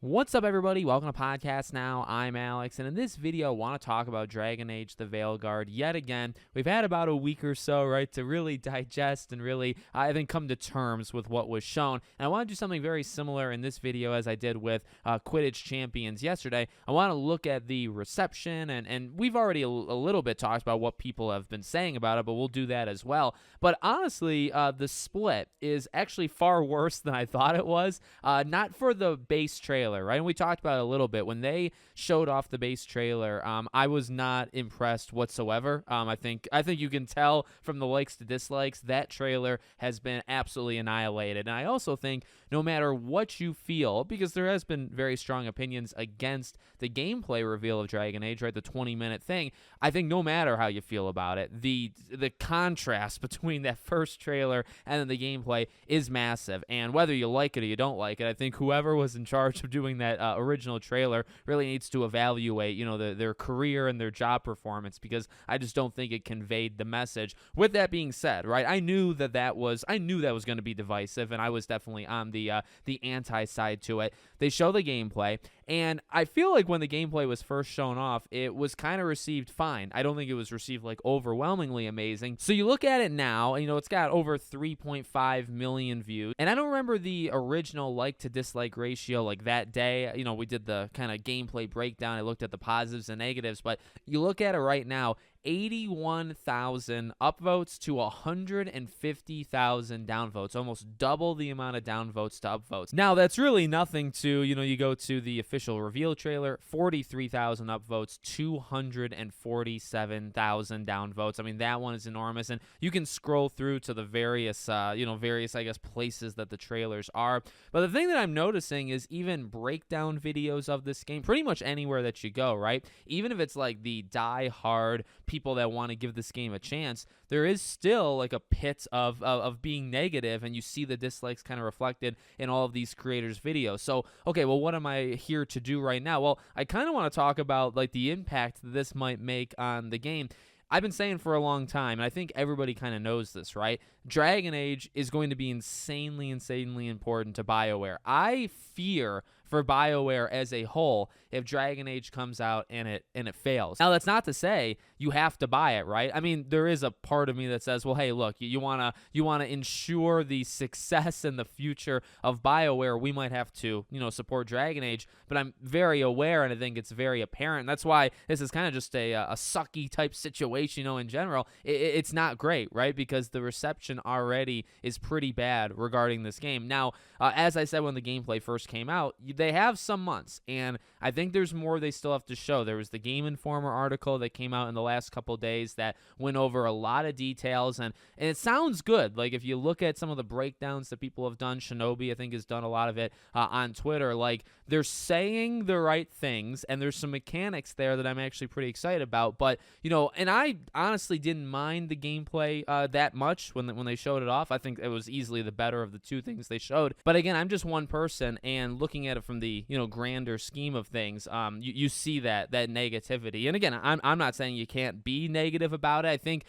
What's up, everybody? Welcome to Podcast Now. I'm Alex, and in this video, I want to talk about Dragon Age: The Veilguard yet again. We've had about a week or so, right, to really digest and really, I think, come to terms with what was shown. And I want to do something very similar in this video as I did with Quidditch Champions yesterday. I want to look at the reception, and we've already a little bit talked about what people have been saying about it, but we'll do that as well. But honestly, the split is actually far worse than I thought it was. Not for the base trailer, right? And we talked about it a little bit. When they showed off the base trailer, I was not impressed whatsoever. I think you can tell from the likes to dislikes, that trailer has been absolutely annihilated. And I also think no matter what you feel, because there has been very strong opinions against the gameplay reveal of Dragon Age, right? The 20-minute thing. I think no matter how you feel about it, the contrast between that first trailer and then the gameplay is massive. And whether you like it or you don't like it, I think whoever was in charge of doing that original trailer really needs to evaluate, their career and their job performance, because I just don't think it conveyed the message. With that being said, right, I knew that was going to be divisive, and I was definitely on the anti side to it. They show the gameplay, and I feel like when the gameplay was first shown off, it was kind of received fine. I don't think it was received like overwhelmingly amazing. So you look at it now, and it's got over 3.5 million views, and I don't remember the original like to dislike ratio like that day. We did the kind of gameplay breakdown. I looked at the positives and negatives, but you look at it right now, 81,000 upvotes to 150,000 downvotes, almost double the amount of downvotes to upvotes. Now, that's really nothing to, you go to the official reveal trailer, 43,000 upvotes, 247,000 downvotes. I mean, that one is enormous, and you can scroll through to the various, I guess, places that the trailers are. But the thing that I'm noticing is even breakdown videos of this game, pretty much anywhere that you go, right? Even if it's like the die-hard people that want to give this game a chance, there is still like a pit of being negative, and you see the dislikes kind of reflected in all of these creators' videos. So, okay, well, what am I here to do right now? Well, I kind of want to talk about like the impact that this might make on the game. I've been saying for a long time, and I think everybody kind of knows this, right? Dragon Age is going to be insanely important to BioWare. I fear for BioWare as a whole if Dragon Age comes out and it fails. Now, that's not to say you have to buy it, right? I mean, there is a part of me that says, well, hey, look, you wanna ensure the success and the future of BioWare, we might have to, support Dragon Age. But I'm very aware, and I think it's very apparent. That's why this is kind of just a sucky type situation, in general. It's not great, right? Because the reception already is pretty bad regarding this game. Now, as I said when the gameplay first came out, they have some months, and I think there's more they still have to show. There was the Game Informer article that came out in the last couple days that went over a lot of details, and it sounds good. Like, if you look at some of the breakdowns that people have done, Shinobi, I think, has done a lot of it on Twitter. Like, they're saying the right things, and there's some mechanics there that I'm actually pretty excited about. But, and I honestly didn't mind the gameplay that much when they showed it off. I think it was easily the better of the two things they showed. But again, I'm just one person, and looking at it from the grander scheme of things, you see that negativity. And again, I'm not saying you can't be negative about it. I think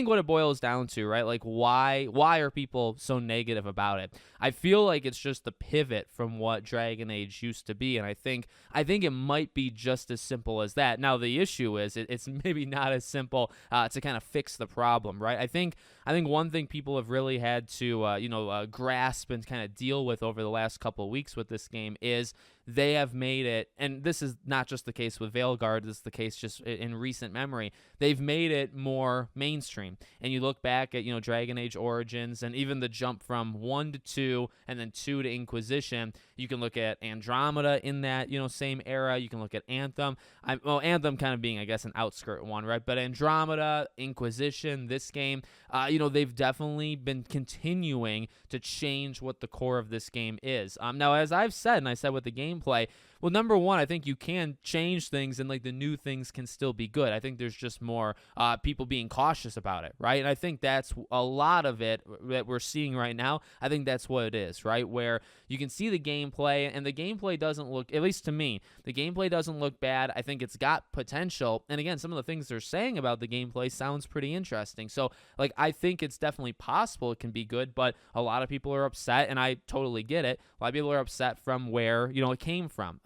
what it boils down to, right? Like, why are people so negative about it? I feel like it's just the pivot from what Dragon Age used to be, and I think it might be just as simple as that. Now, the issue is it's maybe not as simple to kind of fix the problem, right? I think one thing people have really had to grasp and kind of deal with over the last couple of weeks with this game is they have made it, and this is not just the case with Veilguard, this is the case just in recent memory, they've made it more mainstream. And you look back at, Dragon Age Origins, and even the jump from 1 to 2, and then 2 to Inquisition. You can look at Andromeda in that, same era. You can look at Anthem. Anthem kind of being, I guess, an outskirt one, right? But Andromeda, Inquisition, this game, they've definitely been continuing to change what the core of this game is. Now, as I've said, and I said with the gameplay, well, number one, I think you can change things, and like the new things can still be good. I think there's just more people being cautious about it, right? And I think that's a lot of it that we're seeing right now. I think that's what it is, right? Where you can see the gameplay, and the gameplay doesn't look, at least to me, the gameplay doesn't look bad. I think it's got potential. And again, some of the things they're saying about the gameplay sounds pretty interesting. So, like, I think it's definitely possible it can be good, but a lot of people are upset, and I totally get it. A lot of people are upset from where, it came from,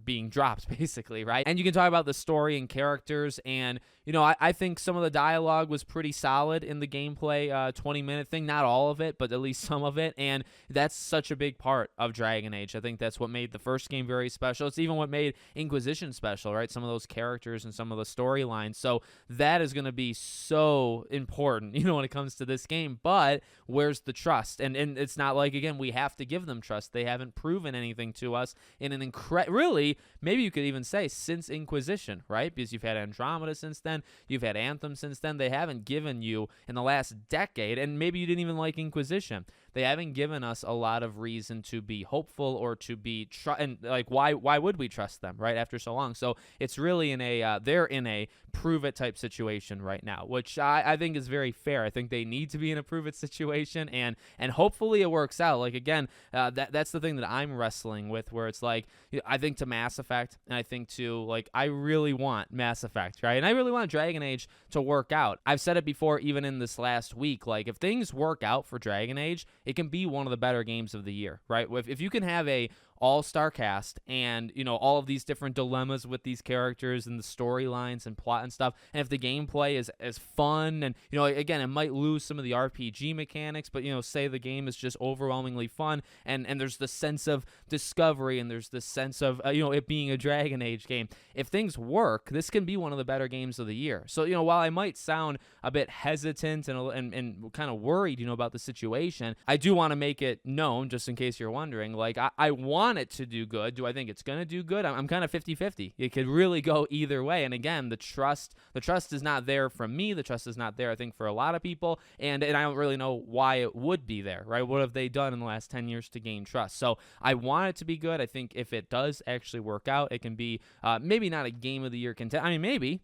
being dropped basically, right? And you can talk about the story and characters, and I think some of the dialogue was pretty solid in the gameplay 20-minute thing. Not all of it, but at least some of it, and that's such a big part of Dragon Age. I think that's what made the first game very special. It's even what made Inquisition special, right? Some of those characters and some of the storylines. So that is going to be so important, when it comes to this game. But where's the trust? And it's not like, again, we have to give them trust. They haven't proven anything to us in an really, maybe you could even say since Inquisition, right? Because you've had Andromeda since then, you've had Anthem since then. They haven't given you in the last decade, and maybe you didn't even like Inquisition, they haven't given us a lot of reason to be hopeful or to be and like why would we trust them, right, after so long? So it's really in a they're in a prove it type situation right now, which I think is very fair. I think they need to be in a prove it situation, and hopefully it works out. Like, again, that's the thing that I'm wrestling with, where it's like, I think to Mass Effect, and I think to, like, I really want Mass Effect, right, and I really want Dragon Age to work out. I've said it before, even in this last week, like, if things work out for Dragon Age, it can be one of the better games of the year, right? If you can have a all-star cast and all of these different dilemmas with these characters and the storylines and plot and stuff, and if the gameplay is as fun, and again, it might lose some of the RPG mechanics, but say the game is just overwhelmingly fun, and there's the sense of discovery, and there's the sense of it being a Dragon Age game. If things work, this can be one of the better games of the year. So while I might sound a bit hesitant and kind of worried about the situation, I do want to make it known, just in case you're wondering, like, I want it to do good. Do I think it's going to do good? I'm kind of 50-50. It could really go either way. And again, the trust is not there from me. The trust is not there, I think, for a lot of people. And I don't really know why it would be there, right? What have they done in the last 10 years to gain trust? So I want it to be good. I think if it does actually work out, it can be maybe not a game of the year contender. I mean,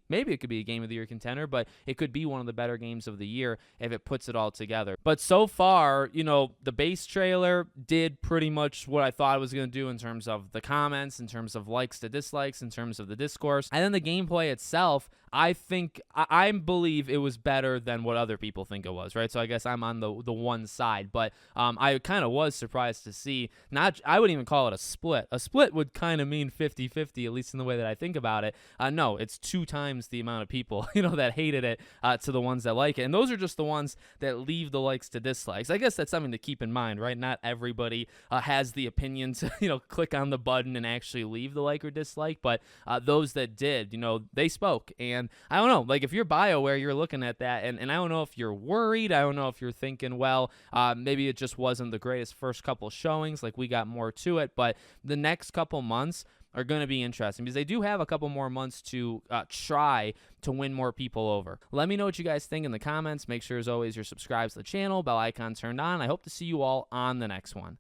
maybe it could be a game of the year contender, but it could be one of the better games of the year if it puts it all together. But so far, the base trailer did pretty much what I thought it was going to do in terms of the comments, in terms of likes to dislikes, in terms of the discourse. And then the gameplay itself, I think, I believe it was better than what other people think it was, right? So I guess I'm on the one side, but I kind of was surprised to see, I wouldn't even call it a split. A split would kind of mean 50-50, at least in the way that I think about it. No, it's 2 times the amount of people, that hated it to the ones that like it. And those are just the ones that leave the likes to dislikes. I guess that's something to keep in mind, right? Not everybody has the opinion to, click on the button and actually leave the like or dislike, but those that did, they spoke. And I don't know, like, if you're BioWare, you're looking at that, and I don't know if you're worried. I don't know if you're thinking, well, maybe it just wasn't the greatest first couple showings, like we got more to it, but the next couple months are going to be interesting because they do have a couple more months to try to win more people over. Let me know what you guys think in the comments. Make sure, as always, you're subscribed to the channel, bell icon turned on. I hope to see you all on the next one.